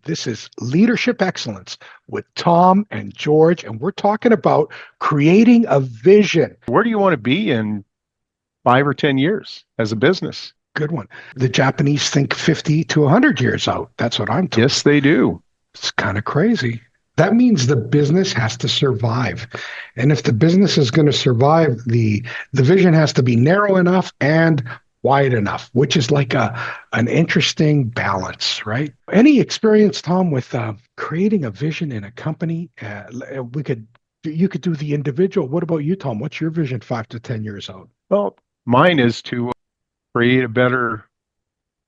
This is Leadership Excellence with Tom and George, and we're talking about creating a vision. Where do you want to be in 5 or 10 years as a business? Good one. The Japanese think 50 to 100 years out. That's what I'm told. Yes, they do. It's kind of crazy. That means the business has to survive. And if the business is going to survive, the vision has to be narrow enough and wide enough, which is like an interesting balance, right? Any experience, Tom, with creating a vision in a company? You could do the individual. What about you, Tom? What's your vision 5 to 10 years out? Well, mine is to create a better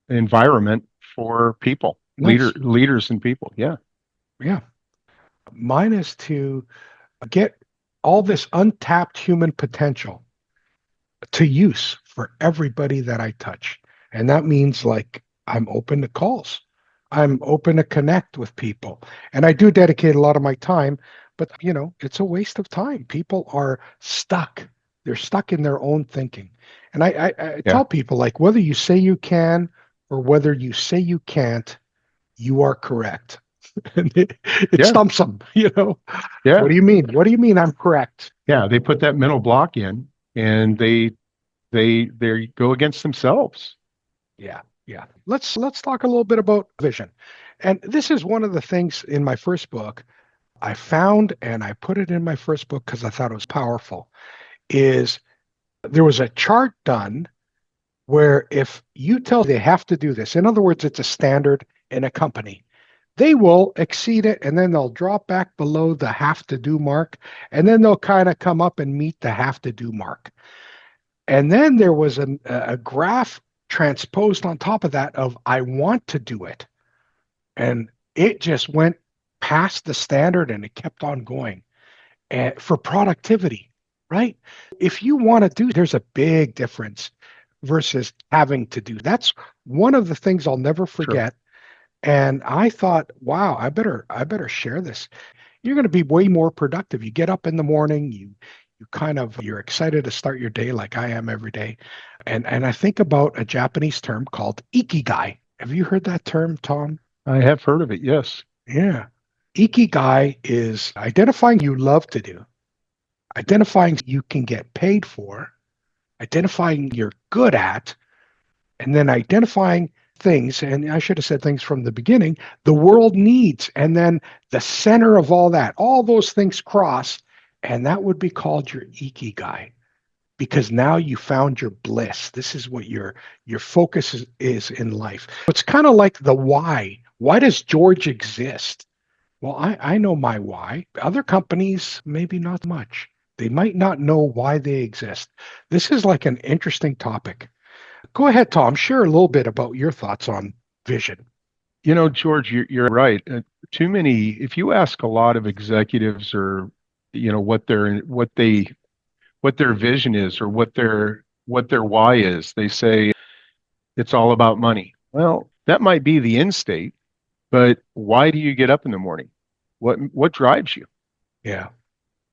environment for people, Nice. leaders and people. Yeah. Yeah. Mine is to get all this untapped human potential to use for everybody that I touch. And that means like I'm open to calls. I'm open to connect with people. And I do dedicate a lot of my time, but it's a waste of time. People are stuck. They're stuck in their own thinking. And I Yeah. tell people like whether you say you can or whether you say you can't, you are correct. And it Yeah. stumps them. Yeah. What do you mean? What do you mean I'm correct? Yeah. They put that mental block in and they go against themselves. Yeah, yeah. Let's talk a little bit about vision. And this is one of the things in my first book I found, and I put it in my first book because I thought it was powerful, is there was a chart done where if you tell they have to do this, in other words, it's a standard in a company, they will exceed it and then they'll drop back below the have to do mark, and then they'll kind of come up and meet the have to do mark. And then there was a graph transposed on top of that of I want to do it. And it just went past the standard and it kept on going for productivity, right? If you want to do, there's a big difference versus having to do. That's one of the things I'll never Sure. forget. And I thought, wow, I better share this. You're going to be way more productive. You get up in the morning, you're excited to start your day like I am every day. And I think about a Japanese term called ikigai. Have you heard that term, Tom? I have heard of it. Yes. Yeah. Ikigai is identifying you love to do, identifying you can get paid for, identifying you're good at, and then identifying things, and I should have said things from the beginning, the world needs, and then the center of all those things cross, and that would be called your ikigai, because now you found your bliss. This is what your focus is in life. It's kind of like the why. Why does George exist? Well, I know my why. Other companies, maybe not much. They might not know why they exist. This is like an interesting topic. Go ahead, Tom. Share a little bit about your thoughts on vision. George, you're right. Too many, if you ask a lot of executives or, what their vision is or what their why is, they say it's all about money. Well, that might be the end state, but why do you get up in the morning? What drives you? Yeah,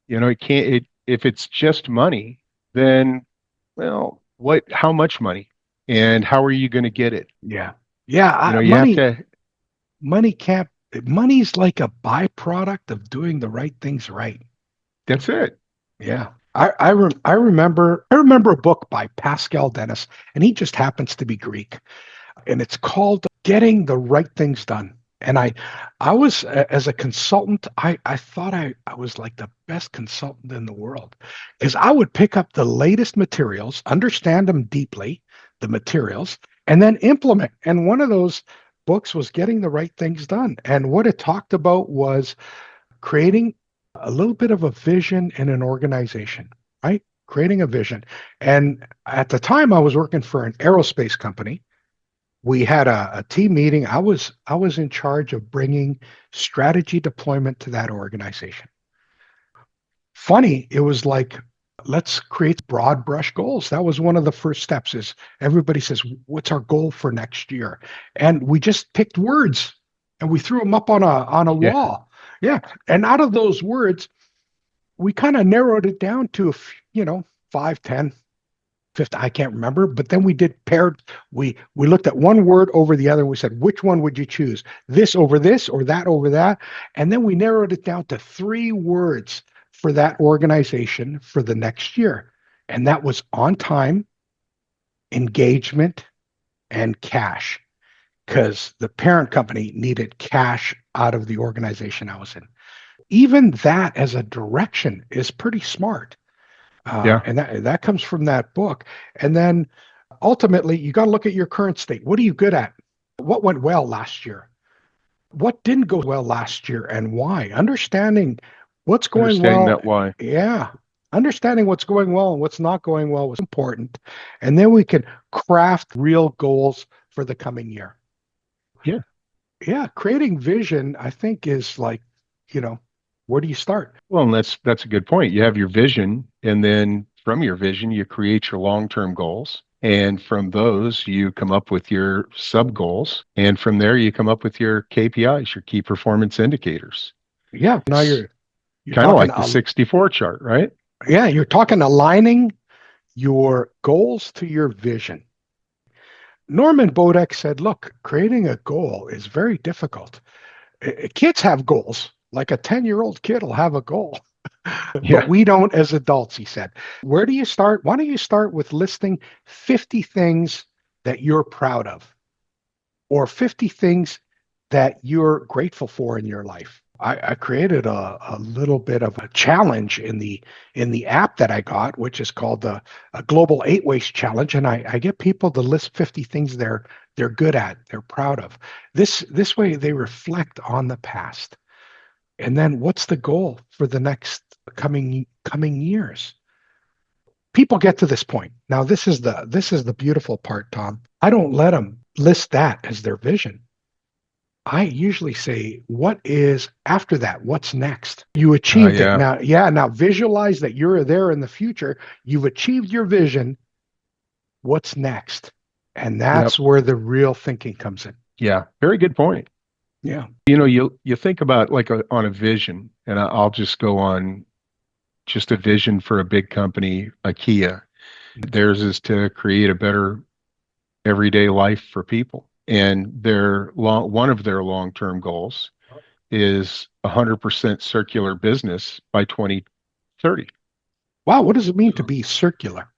It can't, if it's just money, then, well, how much money and how are you going to get it? yeah, yeah. You have to, Money can't. Money's like a byproduct of doing the right things right. that's it. Yeah. I remember a book by Pascal Dennis, and he just happens to be Greek, and it's called Getting the Right Things Done. And I was as a consultant, I thought I was like the best consultant in the world because I would pick up the latest materials, understand them deeply, the materials, and then implement. And one of those books was Getting the Right Things Done. And what it talked about was creating a little bit of a vision in an organization, right? Creating a vision. And at the time, I was working for an aerospace company. We had a team meeting. I was in charge of bringing strategy deployment to that organization. Funny, it was like, let's create broad brush goals. That was one of the first steps is everybody says, what's our goal for next year? And we just picked words and we threw them up on a Yeah. wall. Yeah. And out of those words, we kind of narrowed it down to, 5, 10. fifth, I can't remember, but then we did paired. We looked at one word over the other and we said, which one would you choose? This over this or that over that? And then we narrowed it down to 3 words for that organization for the next year. And that was on time, engagement, and cash. Because the parent company needed cash out of the organization I was in. Even that as a direction is pretty smart. Yeah. And that comes from that book. And then ultimately, you got to look at your current state. What are you good at? What went well last year? What didn't go well last year and why? Understanding what's going Understanding well. that why. Yeah. Understanding what's going well and what's not going well was important. And then we can craft real goals for the coming year. Yeah. Yeah. Creating vision, I think, is like, you know, where do you start? Well, and that's a good point. You have your vision, and then from your vision, you create your long-term goals. And from those, you come up with your sub goals. And from there, you come up with your KPIs, your key performance indicators. Yeah. Now It's you're kind of talking like the 64 chart, right? yeah, you're talking aligning your goals to your vision. Norman Bodek said, look, creating a goal is very difficult. Kids have goals. Like a 10-year-old kid will have a goal, but Yeah. we don't as adults, he said. Where do you start? Why don't you start with listing 50 things that you're proud of or 50 things that you're grateful for in your life? I created a little bit of a challenge in the app that I got, which is called the a Global 8 Ways Challenge, and I get people to list 50 things they're good at, they're proud of. This way they reflect on the past, and then what's the goal for the next coming years? People get to this point. Now this is the beautiful part, Tom. I don't let them list that as their vision. I usually say, what is after that? What's next? You achieved it. Yeah. Now, yeah, now visualize that you're there in the future. You've achieved your vision. What's next? And Yep. that's where the real thinking comes in. Yeah. Very good point. Yeah. You think about like on a vision, and I'll just go on just a vision for a big company, IKEA. Theirs is to create a better everyday life for people. And one of their long-term goals is 100% circular business by 2030. Wow. What does it mean to So be circular?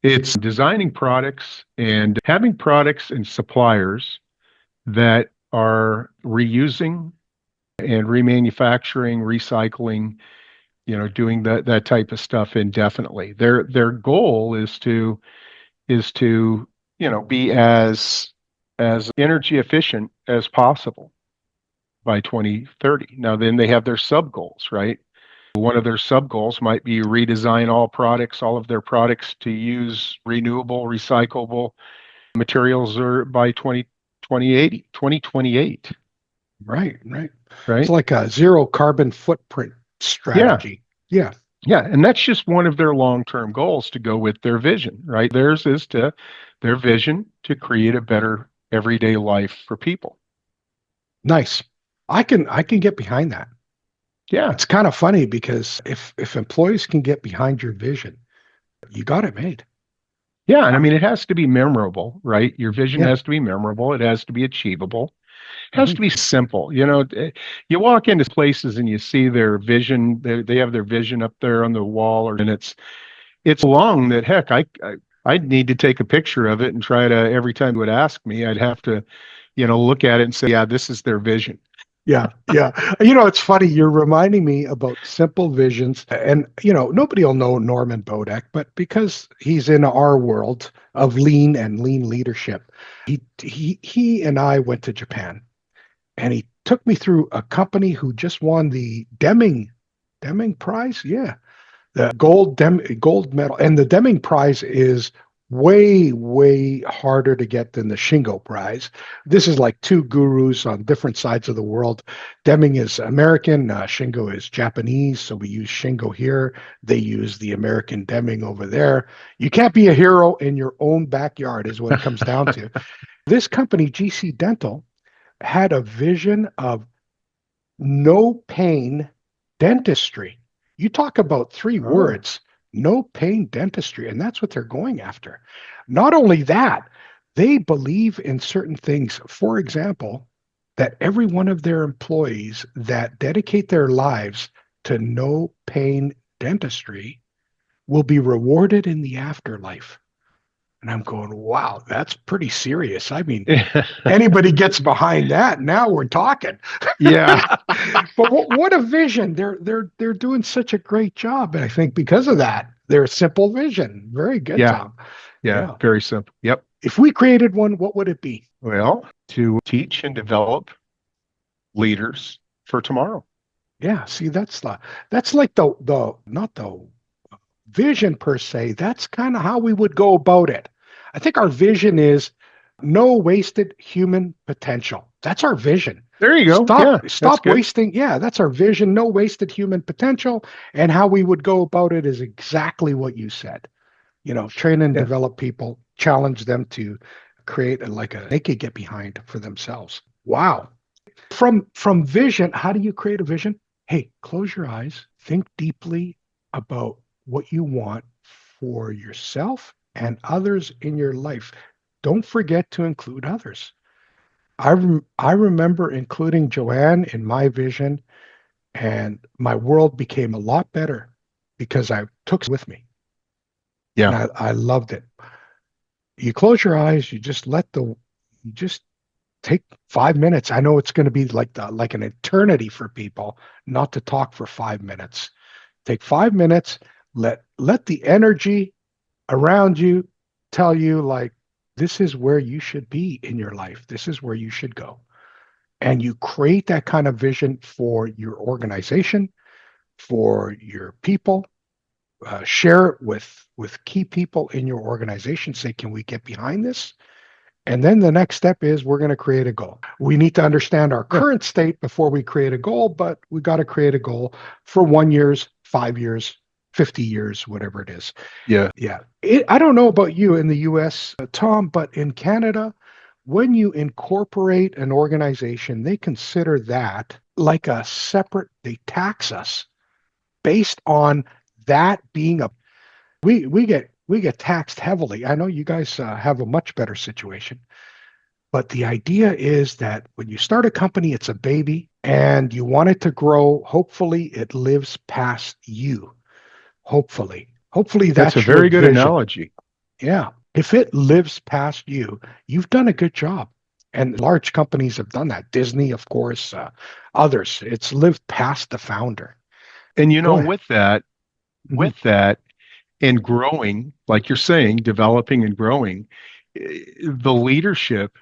it's designing products and having products and suppliers that are reusing and remanufacturing, recycling, doing that type of stuff indefinitely. Their goal is to be as energy efficient as possible by 2030. Now then they have their sub goals, right? One of their sub goals might be redesign all of their products to use renewable, recyclable materials or by 2028, Right. Right. It's right? like a zero carbon footprint Yeah. strategy. Yeah. Yeah, and that's just one of their long-term goals to go with their vision, right? Theirs is to their vision to create a better everyday life for people. Nice. I can get behind that. Yeah. It's kind of funny because if employees can get behind your vision, you got it made. Yeah, and I Uh, mean it has to be memorable, right? Your vision yeah. has to be memorable. It has to be achievable. It has to Mhm. be simple. You walk into places and you see their vision. They have their vision up there on the wall, and it's long that heck, I'd need to take a picture of it and try to every time they would ask me, I'd have to, look at it and say, yeah, this is their vision. Yeah, yeah. It's funny. You're reminding me about simple visions, and nobody will know Norman Bodek, but because he's in our world of lean and lean leadership, he and I went to Japan, and he took me through a company who just won the Deming Prize. Yeah, the gold medal, and the Deming Prize is way harder to get than the Shingo Prize. This is like two gurus on different sides of the world. Deming is American, Shingo is Japanese, so we use Shingo here. They use the American Deming over there. You can't be a hero in your own backyard, is what it comes down to. This company, GC Dental, had a vision of no pain dentistry. You talk about three Oh, words, no pain dentistry. And that's what they're going after. Not only that, they believe in certain things. For example, that every one of their employees that dedicate their lives to no pain dentistry will be rewarded in the afterlife. And I'm going, wow, that's pretty serious. I mean, anybody gets behind that, now we're talking. Yeah. But what a vision. They're doing such a great job. And I think because of that, their simple vision. Very good, Yeah. Tom. Yeah. Yeah. Very simple. Yep. If we created one, what would it be? Well, to teach and develop leaders for tomorrow. Yeah, see, that's like the not the vision per se. That's kind of how we would go about it. I think our vision is no wasted human potential. That's our vision. There you go. Stop Yeah, that's stop good. wasting. Yeah, that's our vision. No wasted human potential. And how we would go about it is exactly what you said. Train and Yeah. develop people, challenge them to create they could get behind for themselves. Wow. From vision, how do you create a vision? Hey, close your eyes, think deeply about what you want for yourself and others in your life. Don't forget to include others. I remember including Joanne in my vision, and my world became a lot better because I took it with me, and Yeah. I loved it. You close your eyes, you just take 5 minutes. I know it's going to be like an eternity for people not to talk for 5 minutes. Take 5 minutes, let the energy around you tell you like this is where you should be in your life. This is where you should go. And you create that kind of vision for your organization, for your people. Share it with key people in your organization. Say, can we get behind this? And then the next step is we're going to create a goal. We need to understand our Yeah. current state before we create a goal, but we got to create a goal for 1 year, 5 years, 50 years, whatever it is. Yeah. Yeah. I don't know about you in the US, Tom, but in Canada, when you incorporate an organization, they consider that like a separate, they tax us based on that being we get taxed heavily. I know you guys have a much better situation, but the idea is that when you start a company, it's a baby and you want it to grow. Hopefully, it lives past you. Hopefully That's a that's your very good vision. analogy. Yeah. If it lives past you, you've done a good job. And large companies have done that. Disney, of course, others. It's lived past the founder. And Go ahead. with that, Mhm. and growing, like you're saying, developing and growing, the leadership,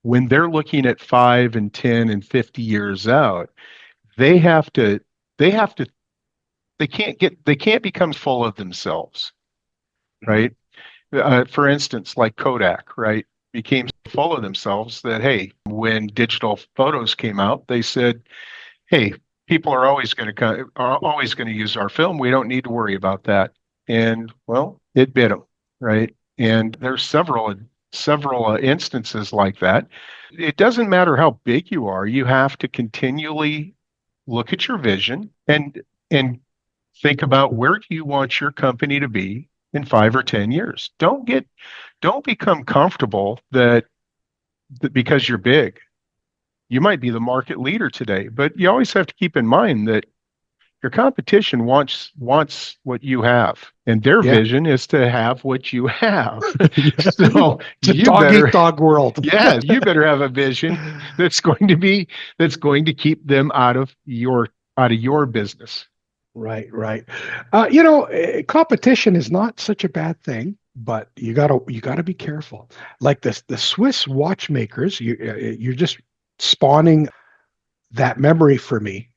when they're looking at 5 and 10 and 50 years out, they have to, they have to, they can't become full of themselves, Mhm. right? For instance, like Kodak, right? Became full of themselves that, hey, when digital photos came out, they said, hey, people are always going to use our film. We don't need to worry about that. And well, it bit them, right? And there's several instances like that. It doesn't matter how big you are. You have to continually look at your vision and think about where do you want your company to be in 5 or 10 years. Don't become comfortable that because you're big you might be the market leader today, but you always have to keep in mind that your competition wants what you have, and their Yeah. vision is to have what you have. Yeah. So It's a you dog eat better, dog world. yes, you better have a vision that's going to keep them out of your business. Right, right. Competition is not such a bad thing, but you gotta be careful. Like the Swiss watchmakers, you're just spawning that memory for me.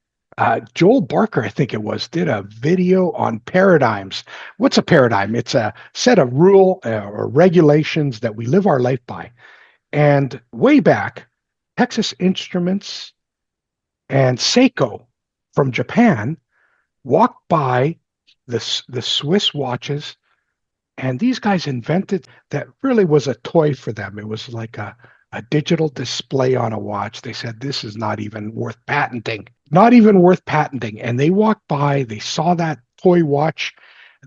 Joel Barker, I think it was, did a video on paradigms. What's a paradigm? It's a set of rule or regulations that we live our life by. And way back, Texas Instruments and Seiko from Japan walked by the Swiss watches, and these guys invented that really was a toy for them. It was like a digital display on a watch. They said this is not even worth patenting, not even worth patenting. And they walked by, they saw that toy watch,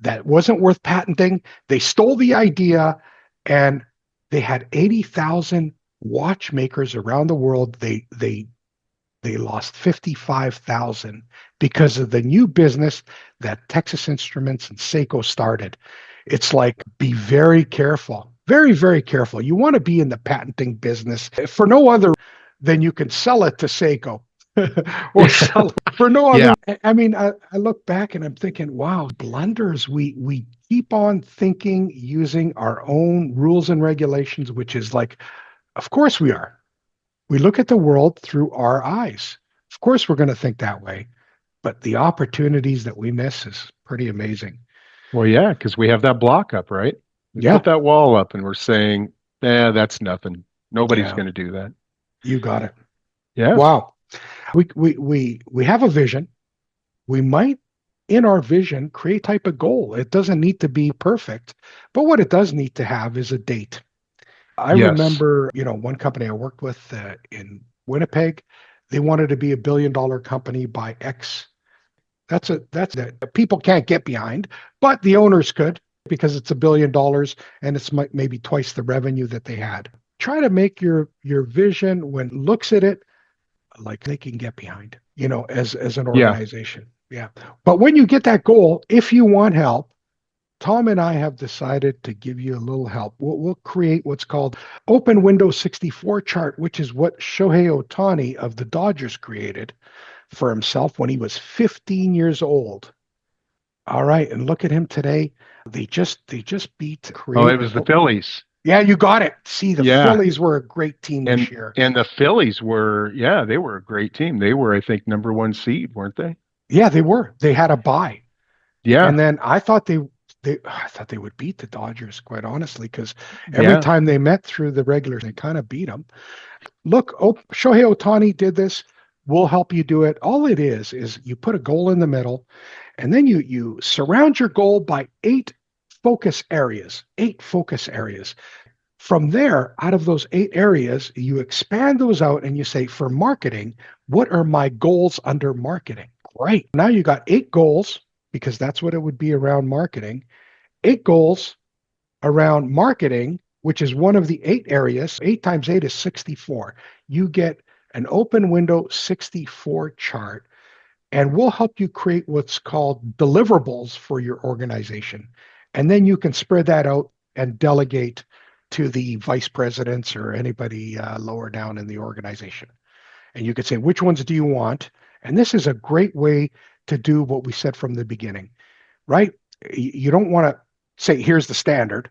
that wasn't worth patenting. They stole the idea, and they had 80,000 watchmakers around the world. They lost 55,000 because of the new business that Texas Instruments and Seiko started. It's like, be very careful, very, very careful. You want to be in the patenting business for no other than you can sell it to Seiko or sell it for no other. Yeah. I mean, I look back and I'm thinking, wow, blunders. We keep on thinking using our own rules and regulations, which is like, of course we are. We look at the world through our eyes. Of course, we're going to think that way, but the opportunities that we miss is pretty amazing. Well, yeah, because we have that block up, right? We Yeah, put that wall up and we're saying, that's nothing. Nobody's yeah, going to do that. you got it. Yeah. Wow. We have a vision. We might, in our vision, create type of goal. It doesn't need to be perfect, but what it does need to have is a date. I Yes. remember, one company I worked with in Winnipeg, they wanted to be $1 billion company by X. That's a people can't get behind, but the owners could because it's $1 billion and it's maybe twice the revenue that they had. Try to make your vision when looks at it like they can get behind, as an Yeah. organization. Yeah. But when you get that goal, if you want help, Tom and I have decided to give you a little help. We'll create what's called Open Window 64 chart, which is what Shohei Ohtani of the Dodgers created for himself when he was 15 years old. All right, and look at him today. They just beat Oh, it create was an. the Phillies. Yeah, you got it. See, the Yeah. Phillies were a great team this And year. and the Phillies were, yeah, they were a great team. They were, I think, number one seed, weren't they? Yeah, they were. They had a bye. And Yeah. then I thought they would beat the Dodgers, quite honestly, because every Yeah. time they met through the regulars, they kind of beat them. Look, Shohei Ohtani did this. We'll help you do it. All it is you put a goal in the middle, and then you surround your goal by focus areas, eight focus areas. From there, out of those 8 areas, you expand those out and you say, for marketing, what are my goals under marketing? Great. Now you got 8 goals because that's what it would be around marketing. 8 goals around marketing, which is one of the 8 areas. 8 times 8 is 64. You get an open window 64 chart, and we'll help you create what's called deliverables for your organization. And then you can spread that out and delegate to the vice presidents or anybody lower down in the organization. And you could say, which ones do you want? And this is a great way to do what we said from the beginning, right? You don't want to say, here's the standard.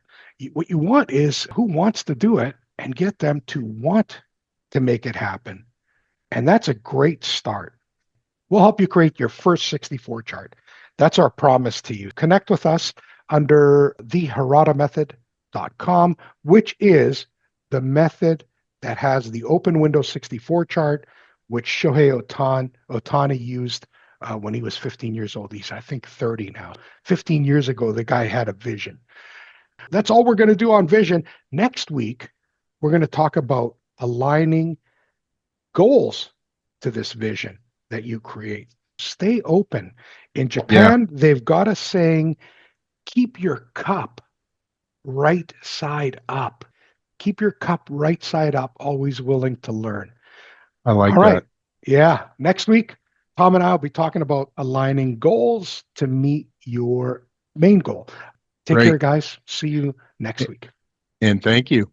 What you want is who wants to do it and get them to want to make it happen. And that's a great start. We'll help you create your first 64 chart. That's our promise to you. Connect with us under theharada.method.com, which is the method that has the open window 64 chart, which Shohei Ohtani used when he was 15 years old. He's, I think, 30 now. 15 years ago, the guy had a vision. That's all we're going to do on vision. Next week, we're going to talk about aligning goals to this vision that you create. Stay open. In Yeah. Japan, they've got a saying, keep your cup right side up. Keep your cup right side up, always willing to learn. I All like right. that. Yeah. Next week, Tom and I will be talking about aligning goals to meet your main goal. Take care, Great. guys. See you next week. And thank you.